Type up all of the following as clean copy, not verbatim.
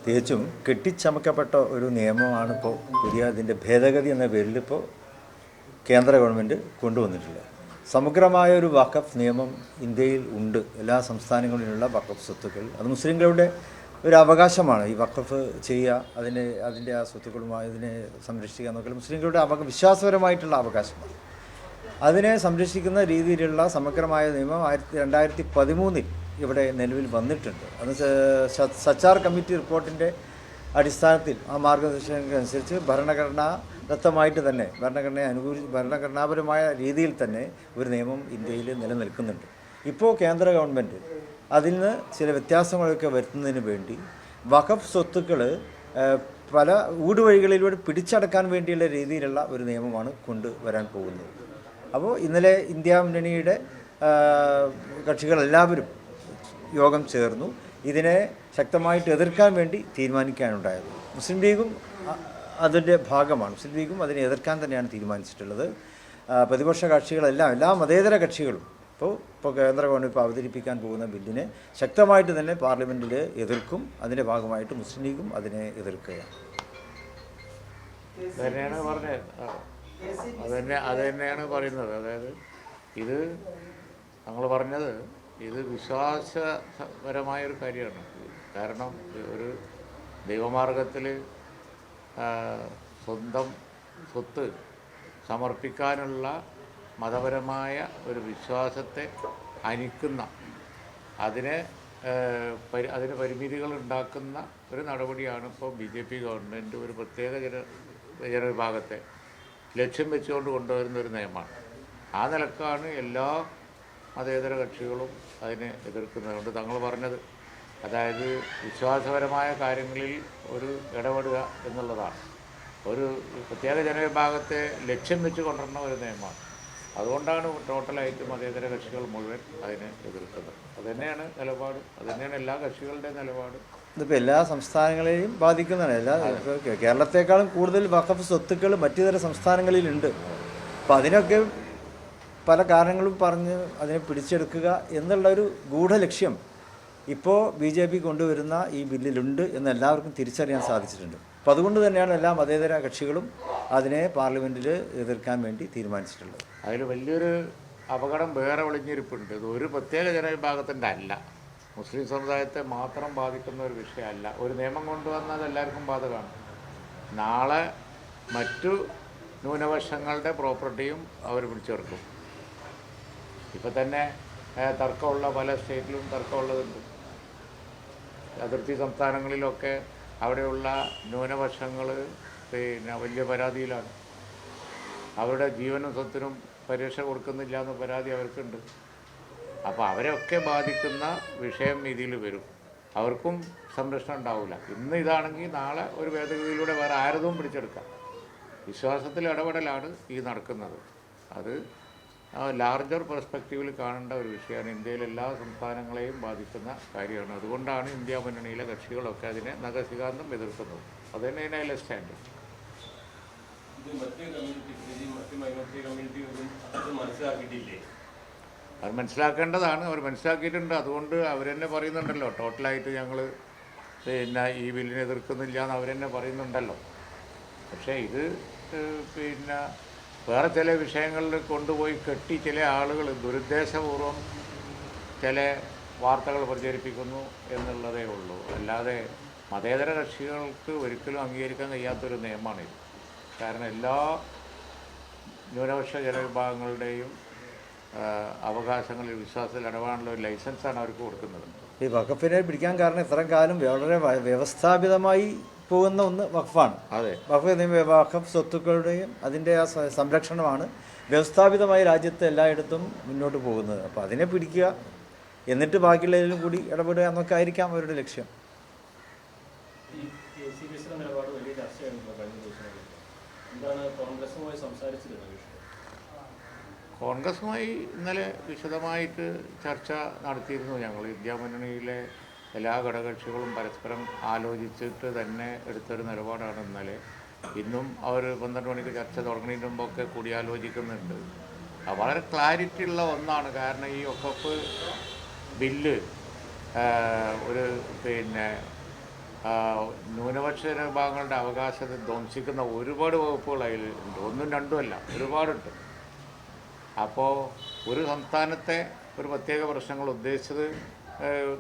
തികച്ചും കെട്ടിച്ചമക്കപ്പെട്ട ഒരു നിയമമാണ് ഇപ്പോൾ പുതിയ അതിൻ്റെ ഭേദഗതി എന്ന പേരിൽ ഇപ്പോൾ കേന്ദ്ര ഗവൺമെൻറ് കൊണ്ടുവന്നിട്ടുള്ളത്. സമഗ്രമായ ഒരു വഖഫ് നിയമം ഇന്ത്യയിൽ ഉണ്ട്. എല്ലാ സംസ്ഥാനങ്ങളിലുള്ള വഖഫ് സ്വത്തുക്കൾ അത് മുസ്ലിങ്ങളുടെ ഒരു അവകാശമാണ്. ഈ വഖഫ് ചെയ്യുക, അതിൻ്റെ ആ സ്വത്തുക്കളുമായി അതിനെ സംരക്ഷിക്കുക എന്നൊക്കെ മുസ്ലിങ്ങളുടെ വിശ്വാസപരമായിട്ടുള്ള അവകാശമാണ്. അതിനെ സംരക്ഷിക്കുന്ന രീതിയിലുള്ള സമഗ്രമായ നിയമം 2013 ഇവിടെ നിലവിൽ വന്നിട്ടുണ്ട്. അത് സച്ചാർ കമ്മിറ്റി റിപ്പോർട്ടിൻ്റെ അടിസ്ഥാനത്തിൽ ആ മാർഗനിർദ്ദേശങ്ങൾക്കനുസരിച്ച് ഭരണഘടനാദത്തമായിട്ട് തന്നെ ഭരണഘടനാപരമായ രീതിയിൽ തന്നെ ഒരു നിയമം ഇന്ത്യയിൽ നിലനിൽക്കുന്നുണ്ട്. ഇപ്പോൾ കേന്ദ്ര ഗവൺമെൻറ് അതിൽ നിന്ന് ചില വ്യത്യാസങ്ങളൊക്കെ വരുത്തുന്നതിന് വേണ്ടി വഖഫ് സ്വത്തുക്കൾ പല ഊടുവഴികളിലൂടെ പിടിച്ചടക്കാൻ വേണ്ടിയുള്ള രീതിയിലുള്ള ഒരു നിയമമാണ് കൊണ്ടുവരാൻ പോകുന്നത്. അപ്പോൾ ഇന്നലെ ഇന്ത്യ മുന്നണിയുടെ കക്ഷികളെല്ലാവരും യോഗം ചേർന്നു ഇതിനെ ശക്തമായിട്ട് എതിർക്കാൻ വേണ്ടി തീരുമാനിക്കാനുണ്ടായത്. മുസ്ലിം ലീഗും അതിൻ്റെ ഭാഗമാണ്. മുസ്ലിം ലീഗും അതിനെ എതിർക്കാൻ തന്നെയാണ് തീരുമാനിച്ചിട്ടുള്ളത്. പ്രതിപക്ഷ കക്ഷികളെല്ലാം എല്ലാ മതേതര കക്ഷികളും ഇപ്പോൾ കേന്ദ്ര ഗവൺമെൻറ് അവതരിപ്പിക്കാൻ പോകുന്ന ബില്ലിനെ ശക്തമായിട്ട് തന്നെ പാർലമെൻറ്റിൽ എതിർക്കും. അതിൻ്റെ ഭാഗമായിട്ട് മുസ്ലിം ലീഗും അതിനെ എതിർക്കുകയാണ്. അത് തന്നെയാണ് പറയുന്നത്. അതായത് ഇത് ഞങ്ങൾ പറഞ്ഞത് ഇത് വിശ്വാസപരമായൊരു കാര്യമാണ്. കാരണം ഒരു ദൈവമാർഗത്തിൽ സ്വന്തം സ്വത്ത് സമർപ്പിക്കാനുള്ള മതപരമായ ഒരു വിശ്വാസത്തെ ഹനിക്കുന്ന അതിന് പരിമിതികൾ ഉണ്ടാക്കുന്ന ഒരു നടപടിയാണ് ഇപ്പോൾ BJP ഗവൺമെൻറ് ഒരു പ്രത്യേക ജനവിഭാഗത്തെ ലക്ഷ്യം വെച്ചുകൊണ്ട് കൊണ്ടുവരുന്ന ഒരു നിയമമാണ്. ആ നിലക്കാണ് എല്ലാ മതേതര കക്ഷികളും അതിനെ എതിർക്കുന്നതുകൊണ്ട് തങ്ങൾ പറഞ്ഞത്, അതായത് വിശ്വാസപരമായ കാര്യങ്ങളിൽ ഒരു ഇടപെടുക എന്നുള്ളതാണ്. ഒരു പ്രത്യേക ജനവിഭാഗത്തെ ലക്ഷ്യം വെച്ച് കൊണ്ടുവരുന്ന ഒരു നിയമമാണ്. അതുകൊണ്ടാണ് ടോട്ടലായിട്ട് മതേതര കക്ഷികൾ മുഴുവൻ അതിനെ എതിർക്കുന്നത്. അതുതന്നെയാണ് നിലപാട്, അതുതന്നെയാണ് എല്ലാ കക്ഷികളുടെയും നിലപാട്. ഇതിപ്പോൾ എല്ലാ സംസ്ഥാനങ്ങളെയും ബാധിക്കുന്നതാണ്. കേരളത്തെക്കാളും കൂടുതൽ വഖഫ് സ്വത്തുക്കൾ മറ്റു സംസ്ഥാനങ്ങളിലുണ്ട്. അപ്പോൾ അതിനൊക്കെ പല കാരണങ്ങളും പറഞ്ഞ് അതിനെ പിടിച്ചെടുക്കുക എന്നുള്ളൊരു ഗൂഢലക്ഷ്യം ഇപ്പോൾ BJP കൊണ്ടുവരുന്ന ഈ ബില്ലിലുണ്ട് എന്ന് എല്ലാവർക്കും തിരിച്ചറിയാൻ സാധിച്ചിട്ടുണ്ട്. അപ്പോൾ അതുകൊണ്ട് തന്നെയാണ് എല്ലാ മതേതര കക്ഷികളും അതിനെ പാർലമെൻറ്റിൽ എതിർക്കാൻ വേണ്ടി തീരുമാനിച്ചിട്ടുള്ളത്. അതിൽ വലിയൊരു അപകടം വേറെ ഒളിഞ്ഞിരിപ്പുണ്ട്. ഇത് ഒരു പ്രത്യേക ജനവിഭാഗത്തിൻ്റെ അല്ല, മുസ്ലിം സമുദായത്തെ മാത്രം ബാധിക്കുന്ന ഒരു വിഷയമല്ല. ഒരു നിയമം കൊണ്ടുവന്നാൽ എല്ലാവർക്കും ബാധകമാണ്. നാളെ മറ്റു ന്യൂനപക്ഷങ്ങളുടെ പ്രോപ്പർട്ടിയും അവർ പിടിച്ചെടുക്കും. ഇപ്പം തന്നെ തർക്കമുള്ള പല സ്റ്റേറ്റിലും തർക്കമുള്ളതുണ്ട്. അതിർത്തി സംസ്ഥാനങ്ങളിലൊക്കെ അവിടെയുള്ള ന്യൂനപക്ഷങ്ങൾ വലിയ പരാതിയിലാണ്. അവരുടെ ജീവനും സ്വത്തിനും പരിരക്ഷ കൊടുക്കുന്നില്ല എന്ന പരാതി അവർക്കുണ്ട്. അപ്പോൾ അവരെയൊക്കെ ബാധിക്കുന്ന വിഷയം ഇതിൽ വരും. അവർക്കും സംരക്ഷണം ഉണ്ടാവില്ല. ഇന്ന് ഇതാണെങ്കിൽ നാളെ ഒരു ഭേദഗതിയിലൂടെ വേറെ ആരതും പിടിച്ചെടുക്കാം. വിശ്വാസത്തിൽ ഇടപെടലാണ് ഈ നടക്കുന്നത്. അത് ലാർജർ പെർസ്പെക്റ്റീവിൽ കാണേണ്ട ഒരു വിഷയമാണ്. ഇന്ത്യയിലെ എല്ലാ സംസ്ഥാനങ്ങളെയും ബാധിക്കുന്ന കാര്യമാണ്. അതുകൊണ്ടാണ് ഇന്ത്യ മുന്നണിയിലെ കക്ഷികളൊക്കെ അതിനെ നഖശിഖാന്തം എതിർക്കുന്നത്. അത് തന്നെ അതിലെ സ്റ്റാൻഡ്. അത് മനസ്സിലാക്കേണ്ടതാണ്. അവർ മനസ്സിലാക്കിയിട്ടുണ്ട്. അതുകൊണ്ട് അവരെന്നെ പറയുന്നുണ്ടല്ലോ, ടോട്ടലായിട്ട് ഞങ്ങൾ ഈ ബില്ലിനെ എതിർക്കുന്നില്ല എന്ന് അവരെന്നെ പറയുന്നുണ്ടല്ലോ. പക്ഷേ ഇത് വേറെ ചില വിഷയങ്ങളിൽ കൊണ്ടുപോയി കെട്ടി ചില ആളുകൾ ദുരുദ്ദേശപൂർവം ചില വാർത്തകൾ പ്രചരിപ്പിക്കുന്നു എന്നുള്ളതേ ഉള്ളൂ. അല്ലാതെ മതേതര കക്ഷികൾക്ക് ഒരിക്കലും അംഗീകരിക്കാൻ കഴിയാത്തൊരു നിയമമാണിത്. കാരണം എല്ലാ ന്യൂനപക്ഷ ജനവിഭാഗങ്ങളുടെയും അവകാശങ്ങളിൽ വിശ്വാസത്തിൽ ഇടപെടാനുള്ള ഒരു ലൈസൻസാണ് അവർക്ക് കൊടുക്കുന്നത്. ഈ വഖഫിനെ പിടിക്കാൻ കാരണം ഇത്രയും കാലം വളരെ വ്യവസ്ഥാപിതമായി പോകുന്ന ഒന്ന് വഖഫാണ്. അതെ, വഖഫ് സ്വത്തുക്കളുടെയും അതിൻ്റെ ആ സംരക്ഷണമാണ് വ്യവസ്ഥാപിതമായി രാജ്യത്ത് എല്ലായിടത്തും മുന്നോട്ട് പോകുന്നത്. അപ്പോൾ അതിനെ പിടിക്കുക, എന്നിട്ട് ബാക്കിയുള്ളതിലും കൂടി ഇടപെടുക എന്നൊക്കെ ആയിരിക്കാം അവരുടെ ലക്ഷ്യം. കോൺഗ്രസുമായി ഇന്നലെ വിശദമായിട്ട് ചർച്ച നടത്തിയിരുന്നു ഞങ്ങൾ. ഇന്ത്യ മുന്നണിയിലെ എല്ലാ ഘടകകക്ഷികളും പരസ്പരം ആലോചിച്ചിട്ട് തന്നെ എടുത്തൊരു നിലപാടാണ് ഇന്നലെ. ഇന്നും അവർ 12 മണിക്ക് ചർച്ച തുടങ്ങുന്നതിന് മുമ്പൊക്കെ കൂടിയാലോചിക്കുന്നുണ്ട്. വളരെ ക്ലാരിറ്റി ഉള്ള ഒന്നാണ്. കാരണം ഈ വഖഫ് ബില്ല് ഒരു ആ, ന്യൂനപക്ഷ വിഭാഗങ്ങളുടെ അവകാശത്തെ ധ്വംസിക്കുന്ന ഒരുപാട് വകുപ്പുകൾ അതിൽ ഉണ്ട്. ഒന്നും രണ്ടുമല്ല, ഒരുപാടുണ്ട്. അപ്പോൾ ഒരു സംസ്ഥാനത്തെ ഒരു പ്രത്യേക പ്രശ്നങ്ങൾ ഉദ്ദേശിച്ചത്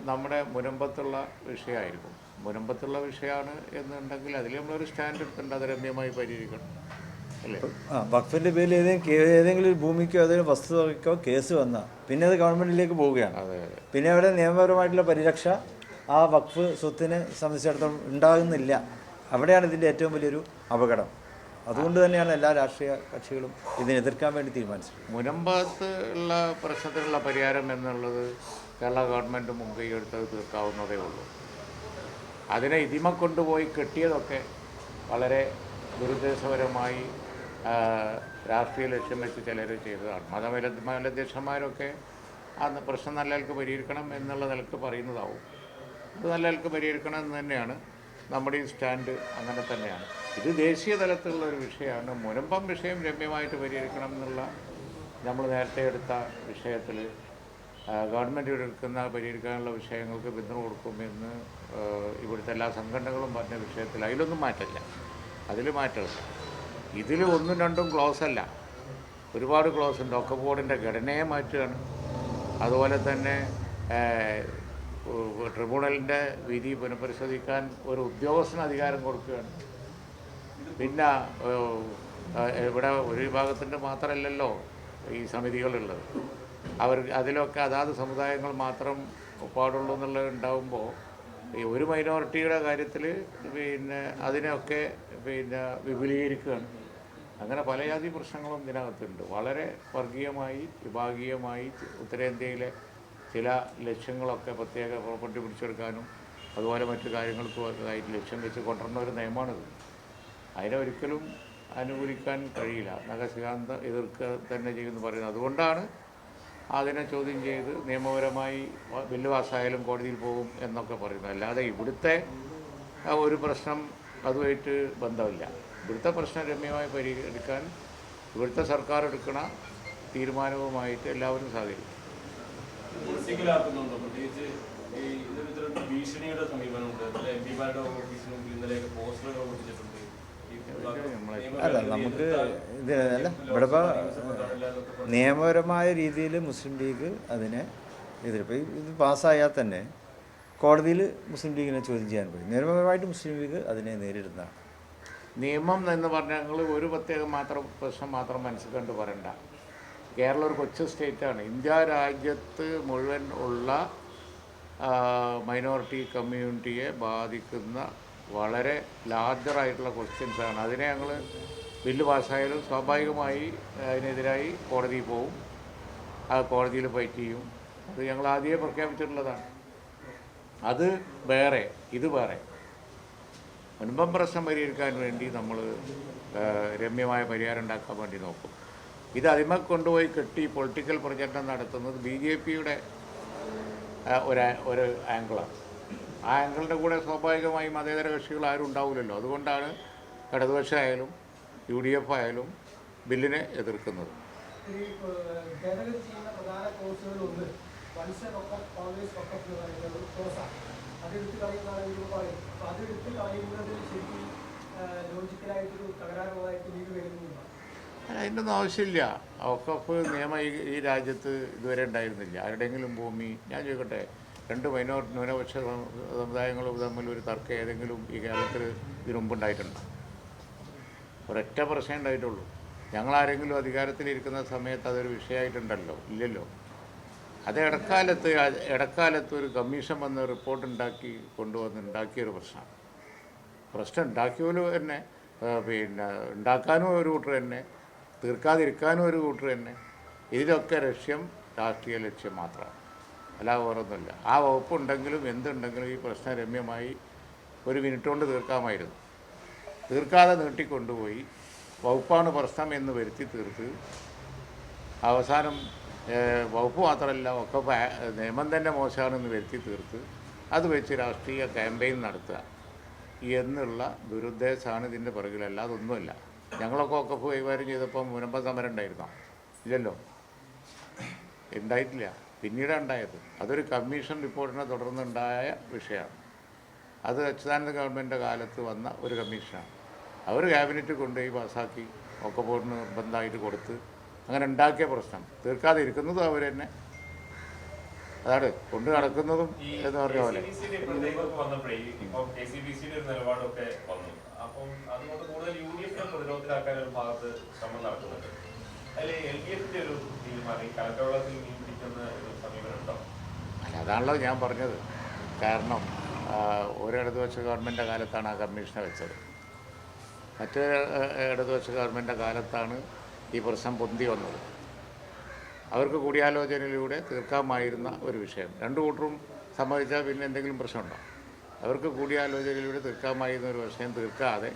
നമ്മുടെ മുനമ്പത്തുള്ള വിഷയമായിരിക്കും. മുനമ്പത്തുള്ള വിഷയമാണ് എന്നുണ്ടെങ്കിൽ അതിൽ നമ്മളൊരു സ്റ്റാൻഡ് എടുത്തിട്ടുണ്ട്, അത് രമ്യമായി പരിഹരിക്കണം, അല്ലേ? വഖഫിൻ്റെ പേരിൽ ഏതെങ്കിലും ഒരു ഭൂമിക്കോ ഏതെങ്കിലും വസ്തുതയ്ക്കോ കേസ് വന്നാൽ പിന്നെ അത് ഗവൺമെൻറ്റിലേക്ക് പോവുകയാണ്. അതെ. പിന്നെ അവിടെ നിയമപരമായിട്ടുള്ള പരിരക്ഷ ആ വഖഫ് സ്വത്തിനെ സംബന്ധിച്ചിടത്തോളം ഉണ്ടാകുന്നില്ല. അവിടെയാണ് ഇതിൻ്റെ ഏറ്റവും വലിയൊരു അപകടം. അതുകൊണ്ട് തന്നെയാണ് എല്ലാ രാഷ്ട്രീയ കക്ഷികളും ഇതിനെ എതിർക്കാൻ വേണ്ടി തീരുമാനിച്ചത്. മുനമ്പത്ത് ഉള്ള പ്രശ്നത്തിനുള്ള പരിഹാരം എന്നുള്ളത് കേരള ഗവൺമെൻറ് മുൻകൈ എടുത്തത് തീർക്കാവുന്നതേ ഉള്ളൂ. അതിനെ ഇതിമ കൊണ്ടുപോയി കെട്ടിയതൊക്കെ വളരെ ദുരുദ്ദേശപരമായി രാഷ്ട്രീയ ലക്ഷ്യം വെച്ച് ചിലർ ചെയ്തതാണ്. മതമേലധ്യക്ഷന്മാരൊക്കെ ആ പ്രശ്നം നല്ല നിലക്ക് പരിഹരിക്കണം എന്നുള്ള നിലക്ക് പറയുന്നതാവും. അത് നല്ല നിലക്ക് പരിഹരിക്കണം എന്ന് തന്നെയാണ് നമ്മുടെ ഈ സ്റ്റാൻഡ്, അങ്ങനെ തന്നെയാണ്. ഇത് ദേശീയ തലത്തിലുള്ള ഒരു വിഷയമാണ്. മുനമ്പം വിഷയം രമ്യമായിട്ട് പരിഹരിക്കണം എന്നുള്ള നമ്മൾ നേരത്തെ എടുത്ത വിഷയത്തിൽ ഗവൺമെൻറ് എടുക്കുന്ന പരിഹരിക്കാനുള്ള വിഷയങ്ങൾക്ക് പിന്തുണ കൊടുക്കുമെന്ന് ഇവിടുത്തെ എല്ലാ സംഘടനകളും പറഞ്ഞ വിഷയത്തിൽ അതിലൊന്നും മാറ്റമില്ല, അതിൽ മാറ്റമില്ല. ഇതിൽ ഒന്നും രണ്ടും ക്ലോസ് അല്ല, ഒരുപാട് ക്ലോസ് ഉണ്ട്. ഒക്കെ ബോർഡിൻ്റെ ഘടനയെ മാറ്റുകയാണ്. അതുപോലെ തന്നെ ട്രിബ്യൂണലിൻ്റെ വിധി പുനഃപരിശോധിക്കാൻ ഒരു ഉദ്യോഗസ്ഥന് അധികാരം കൊടുക്കുകയാണ്. പിന്നെ ഇവിടെ ഒരു വിഭാഗത്തിൻ്റെ മാത്രമല്ലല്ലോ ഈ സമിതികളുള്ളത്. അതിലൊക്കെ അതാത് സമുദായങ്ങൾ മാത്രം പാടുള്ളൂ എന്നുള്ളത് ഉണ്ടാകുമ്പോൾ ഈ ഒരു മൈനോറിറ്റിയുടെ കാര്യത്തിൽ പിന്നെ അതിനെയൊക്കെ പിന്നെ വിപുലീകരിക്കുകയാണ്. അങ്ങനെ പല ജാതി പ്രശ്നങ്ങളും ഇതിനകത്തുണ്ട്. വളരെ വർഗീയമായി വിഭാഗീയമായി ഉത്തരേന്ത്യയിലെ ചില ലക്ഷ്യങ്ങളൊക്കെ പ്രത്യേക പ്രോപ്പർട്ടി പിടിച്ചെടുക്കാനും അതുപോലെ മറ്റു കാര്യങ്ങൾക്കുമായിട്ട് ലക്ഷ്യം വെച്ച് കൊണ്ടുവരുന്ന ഒരു നിയമമാണിത്. അതിനെ ഒരിക്കലും അനുകൂലിക്കാൻ കഴിയില്ല. നഖശികാന്ത് എതിർക്കുക തന്നെ ചെയ്യുമെന്ന് പറയുന്നത്. അതുകൊണ്ടാണ് അതിനെ ചോദ്യം ചെയ്ത് നിയമപരമായി ബില്ല് പാസ്സായാലും കോടതിയിൽ പോകും എന്നൊക്കെ പറയുന്നത്. അല്ലാതെ ഇവിടുത്തെ ഒരു പ്രശ്നം അതുമായിട്ട് ബന്ധമില്ല. ഇവിടുത്തെ പ്രശ്നം രമ്യമായി പരിഹരിക്കാൻ ഇവിടുത്തെ സർക്കാർ എടുക്കുന്ന തീരുമാനവുമായിട്ട് എല്ലാവരും സഹകരിക്കും. ഭീഷണിയുടെ സമീപനമുണ്ട്. എംപിമാരുടെ ഓഫീസിന് മുമ്പിൽ ഇന്നലെയൊക്കെ പോസ്റ്ററുകൾ ഒട്ടിച്ചിട്ടുണ്ട്. അല്ല, നമുക്ക് അല്ല ഇവിടെ ഇപ്പോൾ നിയമപരമായ രീതിയിൽ മുസ്ലിം ലീഗ് അതിനെ എതിർപ്പ് ഇത് പാസ്സായാൽ തന്നെ കോടതിയിൽ മുസ്ലിം ലീഗിനെ ചോദ്യം ചെയ്യാൻ പറ്റും. നിയമപരമായിട്ട് മുസ്ലിം ലീഗ് അതിനെ നേരിടുന്നതാണ്. നിയമം എന്ന് പറഞ്ഞാൽ ഞങ്ങൾ ഒരു പ്രത്യേകം പ്രശ്നം മാത്രം മനസ്സിൽ കണ്ട് പറയണ്ട. കേരളം ഒരു കൊച്ചു സ്റ്റേറ്റാണ്. ഇന്ത്യ രാജ്യത്ത് മുഴുവൻ ഉള്ള മൈനോറിറ്റി കമ്മ്യൂണിറ്റിയെ ബാധിക്കുന്ന വളരെ ലാർജറായിട്ടുള്ള ക്വസ്റ്റ്യൻസാണ്. അതിനെ ഞങ്ങൾ ബില്ല് പാസ്സായാലും സ്വാഭാവികമായി അതിനെതിരായി കോടതിയിൽ പോവും, ആ കോടതിയിൽ ഫൈറ്റ് ചെയ്യും. അത് ഞങ്ങൾ ആദ്യമേ പ്രഖ്യാപിച്ചിട്ടുള്ളതാണ്. അത് വേറെ, ഇത് വേറെ. മുൻപം പ്രശ്നം പരിഹരിക്കാൻ വേണ്ടി നമ്മൾ രമ്യമായ പരിഹാരം ഉണ്ടാക്കാൻ വേണ്ടി നോക്കും. ഇത് അതിമ കൊണ്ടുപോയി കെട്ടി പൊളിറ്റിക്കൽ പ്രചരണം നടത്തുന്നത് BJPയുടെ ഒരു ആംഗിളാണ്. ആ ആംഗിളിൻ്റെ കൂടെ സ്വാഭാവികമായും മതേതര കക്ഷികൾ ആരും ഉണ്ടാവില്ലല്ലോ. അതുകൊണ്ടാണ് ഇടതുപക്ഷമായാലും UDF ആയാലും ബില്ലിനെ എതിർക്കുന്നത്. അതിൻ്റെ ഒന്നും ആവശ്യമില്ല. വഖഫ് നിയമം ഈ രാജ്യത്ത് ഇതുവരെ ഉണ്ടായിരുന്നില്ല. ആരുടെയെങ്കിലും ഭൂമി, ഞാൻ ചോദിക്കട്ടെ, രണ്ട് ന്യൂനപക്ഷ സമുദായങ്ങളും തമ്മിൽ ഒരു തർക്കം ഏതെങ്കിലും ഈ കേരളത്തിൽ ഇതിനു മുമ്പുണ്ടായിട്ടുണ്ടോ? ഒരൊറ്റ പ്രശ്നം ഉണ്ടായിട്ടുള്ളൂ. ഞങ്ങളാരെങ്കിലും അധികാരത്തിലിരിക്കുന്ന സമയത്ത് അതൊരു വിഷയമായിട്ടുണ്ടല്ലോ? ഇല്ലല്ലോ. അത് ഇടക്കാലത്ത് ഒരു കമ്മീഷൻ വന്ന് റിപ്പോർട്ട് ഉണ്ടാക്കിയൊരു പ്രശ്നമാണ്. പ്രശ്നം ഉണ്ടാക്കിയവരും തന്നെ പിന്നെ ഉണ്ടാക്കാനും ഒരു കൂട്ടർ തന്നെ, തീർക്കാതിരിക്കാനും ഒരു കൂട്ടർ തന്നെ. ഇതിലൊക്കെ ലക്ഷ്യം രാഷ്ട്രീയ ലക്ഷ്യം മാത്രമാണ്, അല്ലാതെ വേറൊന്നുമില്ല. ആ വകുപ്പുണ്ടെങ്കിലും എന്തുണ്ടെങ്കിലും ഈ പ്രശ്നം രമ്യമായി ഒരു മിനിറ്റ് കൊണ്ട് തീർക്കാമായിരുന്നു. തീർക്കാതെ നീട്ടിക്കൊണ്ടുപോയി വകുപ്പാണ് പ്രശ്നം എന്ന് വരുത്തി തീർത്ത് അവസാനം വകുപ്പ് മാത്രമല്ല ഒക്കെ നിയമം തന്നെ മോശമാണെന്ന് വരുത്തി തീർത്ത് അത് വെച്ച് രാഷ്ട്രീയ ക്യാമ്പയിൻ നടത്തുക എന്നുള്ള ദുരുദ്ദേശമാണ് ഇതിൻ്റെ പിറകിൽ. അല്ലാതെ ഒന്നുമില്ല. ഞങ്ങളൊക്കെ വഖഫ് കൈകാര്യം ചെയ്തപ്പോൾ മുനമ്പം സമരം ഉണ്ടായിരുന്നോ? ഇല്ലല്ലോ, ഉണ്ടായിട്ടില്ല. പിന്നീടാണ് ഉണ്ടായത്. അതൊരു കമ്മീഷൻ റിപ്പോർട്ടിനെ തുടർന്നുണ്ടായ വിഷയമാണ്. അത് അച്യുതാനന്ദ ഗവൺമെൻറ്റിൻ്റെ കാലത്ത് വന്ന ഒരു കമ്മീഷനാണ്. അവർ ക്യാബിനറ്റ് കൊണ്ടുപോയി പാസ്സാക്കി ഒക്കെ പോയിട്ട് നിർബന്ധമായിട്ട് കൊടുത്ത് അങ്ങനെ ഉണ്ടാക്കിയ പ്രശ്നം തീർക്കാതെ ഇരിക്കുന്നതും അവർ തന്നെ, അതാണ് കൊണ്ട് നടക്കുന്നതും എന്ന് പറഞ്ഞ പോലെ. അല്ല, അതാണല്ലോ ഞാൻ പറഞ്ഞത്. കാരണം ഒരു ഇടതുപക്ഷ ഗവൺമെൻറ്റിൻ്റെ കാലത്താണ് ആ കമ്മീഷനെ വെച്ചത്, മറ്റേ ഇടതുപക്ഷ ഗവൺമെൻറ്റിൻ്റെ കാലത്താണ് ഈ പ്രശ്നം പൊന്തി വന്നത്. അവർക്ക് കൂടിയാലോചനയിലൂടെ തീർക്കാമായിരുന്ന ഒരു വിഷയം, രണ്ടു കൂട്ടരും സമ്മതിച്ചാൽ പിന്നെ എന്തെങ്കിലും പ്രശ്നമുണ്ടോ? അവർക്ക് കൂടിയാലോചനയിലൂടെ തീർക്കാമായിരുന്ന ഒരു വിഷയം തീർക്കാതെ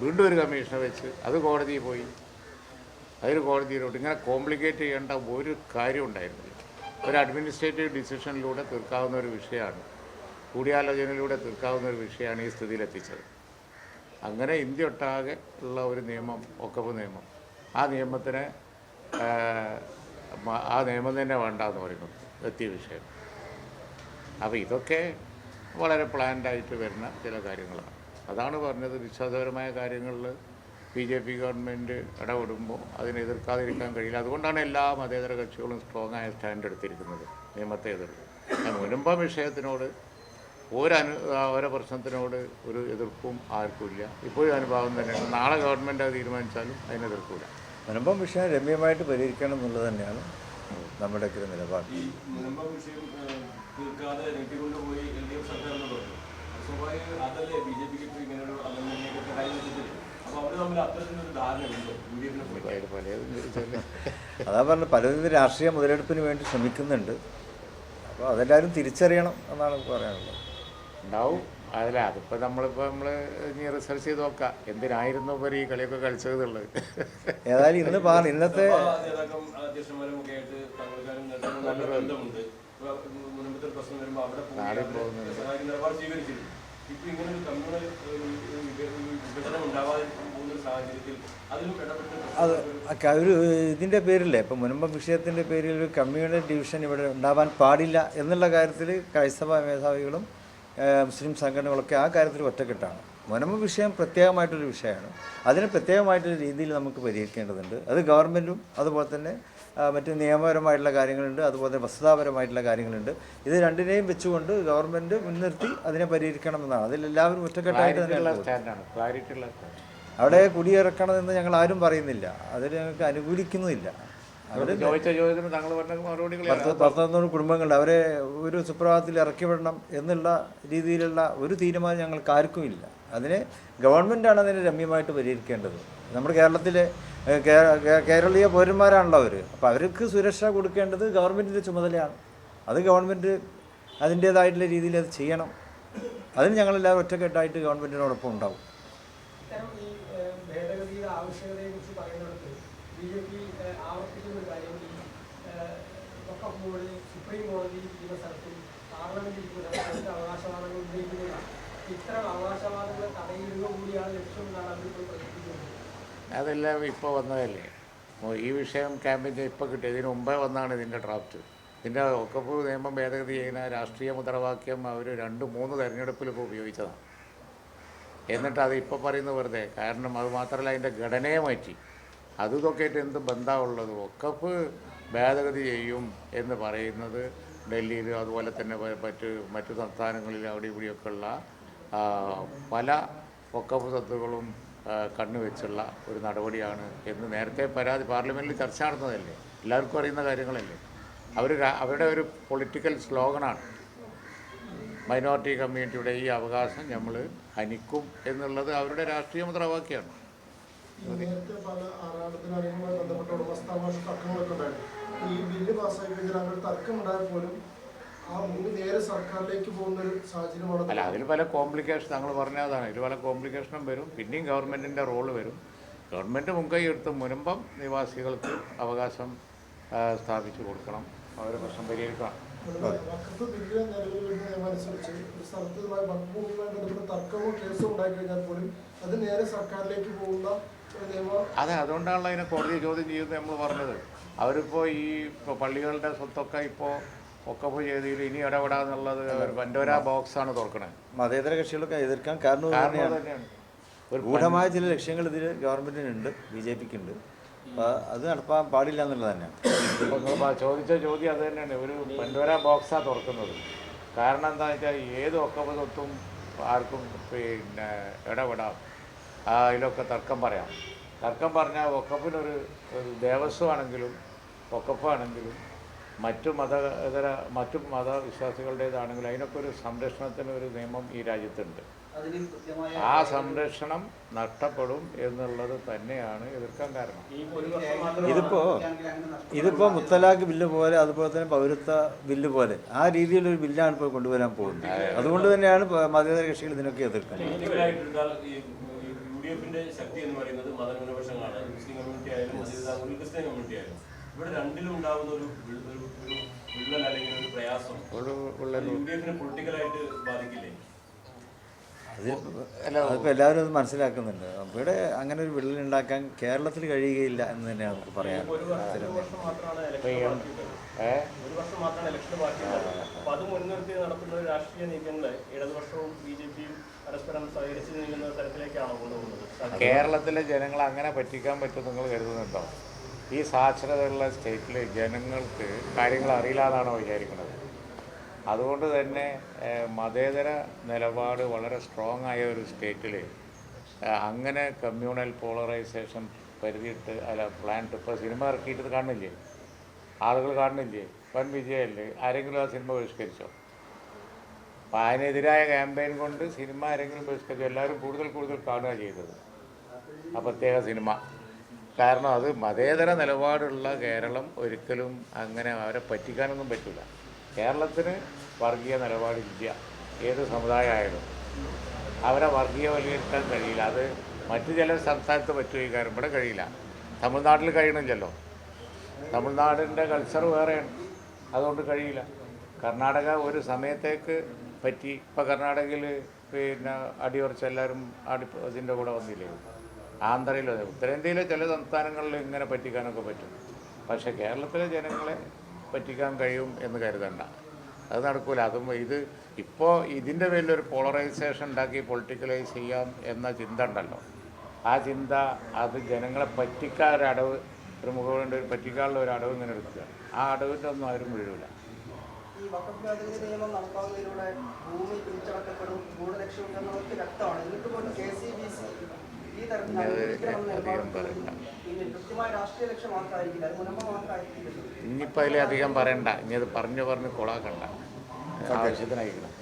വീണ്ടും ഒരു കമ്മീഷനെ വെച്ച് അത് കോടതിയിൽ പോയി, അതിൽ കോടതിയിലോട്ട് ഇങ്ങനെ കോംപ്ലിക്കേറ്റ് ചെയ്യേണ്ട ഒരു കാര്യം ഉണ്ടായിരുന്നില്ല. ഒരു അഡ്മിനിസ്ട്രേറ്റീവ് ഡിസിഷനിലൂടെ തീർക്കാവുന്ന ഒരു വിഷയമാണ്, കൂടിയാലോചനയിലൂടെ തീർക്കാവുന്ന ഒരു വിഷയമാണ് ഈ സ്ഥിതിയിലെത്തിച്ചത്. അങ്ങനെ ഇന്ത്യ ഒട്ടാകെ ഉള്ള ഒരു നിയമം, ഒക്കപ്പ് നിയമം, ആ നിയമത്തിന് ആ നിയമം തന്നെ വേണ്ട എന്ന് പറയുന്നത് എത്തിയ വിഷയം. അപ്പോൾ ഇതൊക്കെ വളരെ പ്ലാൻഡായിട്ട് വരുന്ന ചില കാര്യങ്ങളാണ്. അതാണ് പറഞ്ഞത്, വിശ്വാസപരമായ കാര്യങ്ങളിൽ BJP ഗവൺമെൻറ് ഇടപെടുമ്പോൾ അതിനെ എതിർക്കാതിരിക്കാൻ കഴിയില്ല. അതുകൊണ്ടാണ് എല്ലാ മതേതര കക്ഷികളും സ്ട്രോങ് ആയ സ്റ്റാൻഡ് എടുത്തിരിക്കുന്നത്, നിയമത്തെ എതിർക്കും. മുൻപ് വിഷയത്തിനോട് ഓരോ പ്രശ്നത്തിനോട് ഒരു എതിർപ്പും ആർക്കുമില്ല. ഇപ്പോഴും അനുഭവം തന്നെയാണ്. നാളെ ഗവൺമെൻറ് അത് തീരുമാനിച്ചാലും അതിനെ എതിർക്കില്ല. മുനമ്പം വിഷയം രമ്യമായിട്ട് പരിഹരിക്കണം എന്നുള്ളത് തന്നെയാണ് നമ്മുടെയൊക്കെ ഒരു നിലപാട്. ഈ മുനമ്പം വിഷയം തീർക്കാതെ നീട്ടിക്കൊണ്ടുപോയി LDF സർക്കാർ എന്ന് പറഞ്ഞു. സ്വാഭാവികം അതല്ലേ BJPക്ക് ഇപ്പോൾ ഇങ്ങനൊരു അമേരിക്കയൊക്കെ കൈ വെച്ചിട്ട്. അപ്പോൾ അവർ തമ്മിൽ അത്തരത്തിലൊരു ധാരണയുണ്ടോ UDF-നെ? അതാ പറഞ്ഞത്, പലവിധ രാഷ്ട്രീയ മുതലെടുപ്പിന് വേണ്ടി ശ്രമിക്കുന്നുണ്ട്. അപ്പോൾ അതെല്ലാവരും തിരിച്ചറിയണം എന്നാണ് പറയാനുള്ളത്. ഉണ്ടാവും അതല്ല, അതിപ്പോൾ നമ്മൾ ഇനി റിസർച്ച് ചെയ്ത് നോക്കാം എന്തിനായിരുന്നു ഇവർ ഈ കളിയൊക്കെ കളിച്ചത് എന്നുള്ളത്. ഏതായാലും ഇന്നത്തെ നാളെ പോകുന്നത് അത് ഒരു ഇതിൻ്റെ പേരില്ലേ, ഇപ്പം മുനമ്പം വിഷയത്തിൻ്റെ പേരിൽ ഒരു കമ്മ്യൂണൽ ഡിവിഷൻ ഇവിടെ ഉണ്ടാവാൻ പാടില്ല എന്നുള്ള കാര്യത്തിൽ ക്രൈസ്തവ മേധാവികളും മുസ്ലിം സംഘടനകളൊക്കെ ആ കാര്യത്തിൽ ഒറ്റക്കെട്ടാണ്. മുനമ്പം വിഷയം പ്രത്യേകമായിട്ടൊരു വിഷയമാണ്. അതിന് പ്രത്യേകമായിട്ടൊരു രീതിയിൽ നമുക്ക് പരിഹരിക്കേണ്ടതുണ്ട്. അത് ഗവൺമെൻറ്റും അതുപോലെ തന്നെ മറ്റ് നിയമപരമായിട്ടുള്ള കാര്യങ്ങളുണ്ട്, അതുപോലെ തന്നെ വസ്തുതാപരമായിട്ടുള്ള കാര്യങ്ങളുണ്ട്. ഇത് രണ്ടിനെയും വെച്ചുകൊണ്ട് ഗവൺമെൻറ് മുൻനിർത്തി അതിനെ പരിഹരിക്കണമെന്നാണ്. അതിലെല്ലാവരും ഒറ്റക്കെട്ടായിട്ട് ക്ലാരിറ്റിയുള്ള അവിടെ കുടിയിറക്കണമെന്ന് ഞങ്ങൾ ആരും പറയുന്നില്ല, അതിൽ ഞങ്ങൾക്ക് അനുകൂലിക്കുന്നുമില്ല. അവിടെ ചോദിച്ച ചോദ്യത്തിന് താങ്കൾ പറഞ്ഞ മറുപടികൾ 19 കുടുംബങ്ങളുണ്ട്, അവരെ ഒരു സുപ്രഭാതത്തിൽ ഇറക്കി വിടണം എന്നുള്ള രീതിയിലുള്ള ഒരു തീരുമാനം ഞങ്ങൾക്ക് ആർക്കും ഇല്ല. അതിനെ ഗവൺമെൻറ്റാണ് അതിനെ രമ്യമായിട്ട് പരിഹരിക്കേണ്ടത്. നമ്മുടെ കേരളത്തിലെ കേരളീയ പൗരന്മാരാണല്ലോ അവർ. അപ്പോൾ അവർക്ക് സുരക്ഷ കൊടുക്കേണ്ടത് ഗവൺമെൻറ്റിൻ്റെ ചുമതലയാണ്. അത് ഗവൺമെൻറ് അതിൻ്റേതായിട്ടുള്ള രീതിയിൽ അത് ചെയ്യണം. അതിന് ഞങ്ങളെല്ലാവരും ഒറ്റക്കെട്ടായിട്ട് ഗവൺമെൻറ്റിനോടൊപ്പം ഉണ്ടാവും. ഭേദഗതിയുടെ ആവശ്യകതയെക്കുറിച്ച് പറയുന്നിടത്ത് BJP ആവർത്തിക്കുന്ന ഒരു കാര്യം, ഈ വഖഫ് ബോർഡ് സുപ്രീം കോടതി ഇരിക്കുന്ന സ്ഥലത്തും പാർലമെന്റ് ഇരിക്കുന്ന സ്ഥലത്ത് അവകാശവാദങ്ങൾ ഉന്നയിക്കുന്നതാണ്. ഇത്തരം അവകാശവാദങ്ങളെ തടയിടുക കൂടിയാണ് ലക്ഷ്യമെന്നാണ് അവരിപ്പോൾ പ്രകടിപ്പിക്കുന്നത്. അതെല്ലാം ഇപ്പോൾ വന്നതല്ലേ, ഈ വിഷയം ക്യാമ്പയിൻ ഇപ്പോൾ കിട്ടിയത്. ഇതിന് മുമ്പേ വന്നാണ് ഇതിൻ്റെ ഡ്രാഫ്റ്റ്. ഇതിൻ്റെ വഖഫ് നിയമം ഭേദഗതി ചെയ്യുന്ന രാഷ്ട്രീയ മുദ്രാവാക്യം അവർ 2-3 തെരഞ്ഞെടുപ്പിൽ ഇപ്പോൾ ഉപയോഗിച്ചതാണ്. എന്നിട്ട് അത് ഇപ്പോൾ പറയുന്നത് വെറുതെ. കാരണം അത് മാത്രമല്ല, അതിൻ്റെ ഘടനയെ മാറ്റി. അതൊക്കെ ആയിട്ട് എന്ത് ബന്ധമുള്ളത്? വഖഫ് ഭേദഗതി ചെയ്യും എന്ന് പറയുന്നത് ഡൽഹിയിൽ അതുപോലെ തന്നെ മറ്റു സംസ്ഥാനങ്ങളിൽ അവിടെ ഇവിടെയൊക്കെയുള്ള പല വഖഫ് സ്വത്തുകളും കണ്ണുവെച്ചുള്ള ഒരു നടപടിയാണ് എന്ന് നേരത്തെ പാർലമെൻറ്റിൽ ചർച്ച നടന്നതല്ലേ, എല്ലാവർക്കും അറിയുന്ന കാര്യങ്ങളല്ലേ. അവരുടെ ഒരു പൊളിറ്റിക്കൽ സ്ലോഗനാണ് മൈനോറിറ്റി കമ്മ്യൂണിറ്റിയുടെ ഈ അവകാശം നമ്മൾ ഹനിക്കും എന്നുള്ളത് അവരുടെ രാഷ്ട്രീയ മുദ്രാവാക്യമാണ്. നേരത്തെ പല ആറാടത്തിനുമായി ബന്ധപ്പെട്ട ഉടമസ്ഥാവകാശ തർക്കങ്ങളൊക്കെ ഉണ്ടായിരുന്നു. ഈ ബില്ല് പാസ്സായി കഴിഞ്ഞാൽ അവരുടെ തർക്കം ഉണ്ടായാൽ പോലും ആ ഭൂമി നേരെ സർക്കാരിലേക്ക് പോകുന്നൊരു സാഹചര്യമാണ്. അല്ല, അതിൽ പല കോംപ്ലിക്കേഷൻ താങ്കൾ പറഞ്ഞതാണ്. ഇതിൽ പല കോംപ്ലിക്കേഷനും വരും. പിന്നെയും ഗവൺമെൻറ്റിൻ്റെ റോള് വരും. ഗവൺമെൻറ് മുൻകൈ എടുത്ത് മുനമ്പം നിവാസികൾക്ക് അവകാശം സ്ഥാപിച്ചു കൊടുക്കണം, അവരെ പ്രശ്നം പരിഹരിക്കണം. വഖഫ് ബില്ല് നിലവിൽ വരുന്ന നിയമമനുസരിച്ച് ഒരു സ്ഥലത്തുമായി ഭൂമിയുമായി ബന്ധപ്പെട്ട തർക്കമോ കേസോ ഉണ്ടായി കഴിഞ്ഞാൽ പോലും അത് നേരെ സർക്കാരിലേക്ക് പോകുന്ന നിയമം. അതെ, അതുകൊണ്ടാണല്ലോ അതിനെ കോടതി ചോദ്യം ചെയ്യുന്നത് നമ്മൾ പറഞ്ഞത്. അവരിപ്പോൾ ഈ പള്ളികളുടെ സ്വത്തൊക്കെ ഇപ്പോൾ വഖഫ് ചെയ്തതിൽ ഇനി ഇടപെടാന്നുള്ളത് ഒരു പൻഡോര ബോക്സാണ് തുറക്കണത്. മതേതര കക്ഷികളൊക്കെ എതിർക്കാൻ കാരണം ഇത് കാരണം തന്നെയാണ്. തന്നെയാണ് ഒരു ഗൂഢമായ ചില ലക്ഷ്യങ്ങൾ ഇതിൽ ഗവൺമെൻറ്റിനുണ്ട്, BJPക്ക് ഉണ്ട്. അപ്പോൾ അത് നടപ്പാൻ പാടില്ല എന്നുള്ളത് തന്നെയാണ്. ഇപ്പോൾ നിങ്ങൾ ചോദിച്ച ചോദ്യം അത് തന്നെയാണ്. ഒരു പൻഡോര ബോക്സാണ് തുറക്കുന്നത്. കാരണം എന്താണെന്ന് വെച്ചാൽ ഏത് വഖഫ് സ്വത്തും ആർക്കും പിന്നെ ഇടപെടാം, അതിലൊക്കെ തർക്കം പറയാം. തർക്കം പറഞ്ഞാൽ വഖഫിനൊരു ദേവസ്വമാണെങ്കിലും വഖഫാണെങ്കിലും മറ്റു മതവിശ്വാസികളുടേതാണെങ്കിലും അതിനൊക്കെ ഒരു സംരക്ഷണത്തിന് ഒരു നിയമം ഈ രാജ്യത്തുണ്ട്. ആ സംരക്ഷണം നഷ്ടപ്പെടും എന്നുള്ളത് തന്നെയാണ് എതിർക്കാൻ കാരണം. ഇതിപ്പോൾ മുത്തലാഖ് ബില്ല് പോലെ, അതുപോലെ തന്നെ പൗരത്വ ബില്ല് പോലെ ആ രീതിയിലൊരു ബില്ലാണ് ഇപ്പോൾ കൊണ്ടുവരാൻ പോകുന്നത്. അതുകൊണ്ട് തന്നെയാണ് മതേതര കക്ഷികൾ ഇതിനൊക്കെ എതിർക്കുന്നത്. UDF-ന്റെ ശക്തി എന്ന് പറയുന്നത് മതന്യൂനപക്ഷങ്ങളാണ്. മുസ്ലിം കമ്മ്യൂണിറ്റി ആയാലും ക്രിസ്ത്യൻ കമ്മ്യൂണിറ്റി ആയാലും ഇവിടെ രണ്ടിലും ഉണ്ടാകുന്ന ഒരു വിള്ളൽ അല്ലെങ്കിൽ ഒരു പ്രയാസം UDF-നെ പൊളിറ്റിക്കലായിട്ട് ബാധിക്കില്ലേ? അതിപ്പോൾ എല്ലാവരും അത് മനസ്സിലാക്കുന്നുണ്ട്. ഇവിടെ അങ്ങനെ ഒരു വിള്ളൽ ഉണ്ടാക്കാൻ കേരളത്തിൽ കഴിയുകയില്ല എന്ന് തന്നെയാണ് നമുക്ക് പറയാൻ. ഒരു വർഷം മാത്രമാണ് ഇലക്ഷൻ ബാക്കിയുള്ളത്. അപ്പോൾ അത് മുൻനിർത്തി നടത്തുന്ന രാഷ്ട്രീയ നീക്കങ്ങളെ ഇടതുപക്ഷവും BJP-യും പരസ്പരം സഹകരിച്ച് നീങ്ങുന്ന തരത്തിലേക്കാണോ കൊണ്ടുപോകുന്നത്? കേരളത്തിലെ ജനങ്ങളെ അങ്ങനെ പറ്റിക്കാൻ പറ്റും നിങ്ങൾ കരുതുന്നുണ്ടോ? ഈ സാക്ഷരതയുള്ള സ്റ്റേറ്റിൽ ജനങ്ങൾക്ക് കാര്യങ്ങൾ അറിയില്ല എന്നാണോ വിചാരിക്കുന്നത്? അതുകൊണ്ട് തന്നെ മതേതര നിലപാട് വളരെ സ്ട്രോങ് ആയ ഒരു സ്റ്റേറ്റിൽ അങ്ങനെ കമ്മ്യൂണൽ പോളറൈസേഷൻ പരിധിയിട്ട് പ്ലാന്റ് ഇപ്പോൾ സിനിമ ഇറക്കിയിട്ട് കാണില്ലേ, ആളുകൾ കാണുന്നില്ലേ, വൻ വിജയമല്ലേ? ആരെങ്കിലും ആ സിനിമ ബഹിഷ്കരിച്ചോ? അപ്പോൾ അതിനെതിരായ ക്യാമ്പയിൻ കൊണ്ട് സിനിമ ആരെങ്കിലും ബഹിഷ്കരിച്ചോ? എല്ലാവരും കൂടുതൽ കാണുക ചെയ്തത് ആ പ്രത്യേക സിനിമ. കാരണം അത് മതേതര നിലപാടുള്ള കേരളം ഒരിക്കലും അങ്ങനെ അവരെ പറ്റിക്കാനൊന്നും പറ്റില്ല. കേരളത്തിന് വർഗീയ നിലപാടില്ല. ഏത് സമുദായമായാലും അവരെ വർഗീയവൽക്കരിക്കാൻ കഴിയില്ല. അത് മറ്റു ചില സംസ്ഥാനത്ത് പറ്റുകയും കാര്യം ഇവിടെ കഴിയില്ല. തമിഴ്നാട്ടിൽ കഴിയണില്ലല്ലോ. തമിഴ്നാടിൻ്റെ കൾച്ചർ വേറെയാണ്, അതുകൊണ്ട് കഴിയില്ല. കർണാടക ഒരു സമയത്തേക്ക് പറ്റി. ഇപ്പോൾ കർണാടകയിൽ പിന്നെ അടിയുറച്ച് എല്ലാവരും ഇതിൻ്റെ കൂടെ വന്നില്ലേ. ആന്ധ്രയിലോ ഉത്തരേന്ത്യയിലെ ചില സംസ്ഥാനങ്ങളിൽ ഇങ്ങനെ പറ്റിക്കാനൊക്കെ പറ്റും. പക്ഷേ കേരളത്തിലെ ജനങ്ങളെ പറ്റിക്കാൻ കഴിയും എന്ന് കരുതണ്ട, അത് നടക്കൂല. അതും ഇത് ഇപ്പോൾ ഇതിൻ്റെ പേരിലൊരു പോളറൈസേഷൻ ഉണ്ടാക്കി പൊളിറ്റിക്കലൈസ് ചെയ്യാം എന്ന ചിന്ത ഉണ്ടല്ലോ, ആ ചിന്ത അത് ജനങ്ങളെ പറ്റിക്കാൻ ഒരു അടവ്, ഒരു മുഖമുണ്ട് പറ്റിക്കാനുള്ള ഒരു അടവ് ഇങ്ങനെ എടുക്കുക. ആ അടവിൻ്റെ ഒന്നും ആരും വീഴൂല. ഈ വഖഫ് ഭേദഗതി നിയമം നടപ്പാക്കുന്നതിലൂടെ ഭൂമി പിടിച്ചടക്കപ്പെടും, ഗൂഢലക്ഷ്യമുണ്ടെന്നുള്ളത് വ്യക്തമാണ്. എന്നിട്ട് പോലും KCBC ഈ തരത്തിൽ കൃത്യമായ രാഷ്ട്രീയ ലക്ഷ്യം മാത്രമായിരിക്കില്ല, അത് മുൻപ് മാത്രമായിരിക്കില്ല. ഇനിയിപ്പോൾ അതിലധികം പറയണ്ട, ഇനി അത് പറഞ്ഞ് കൊളാക്കണ്ട, ആവശ്യത്തിനായിരിക്കണം.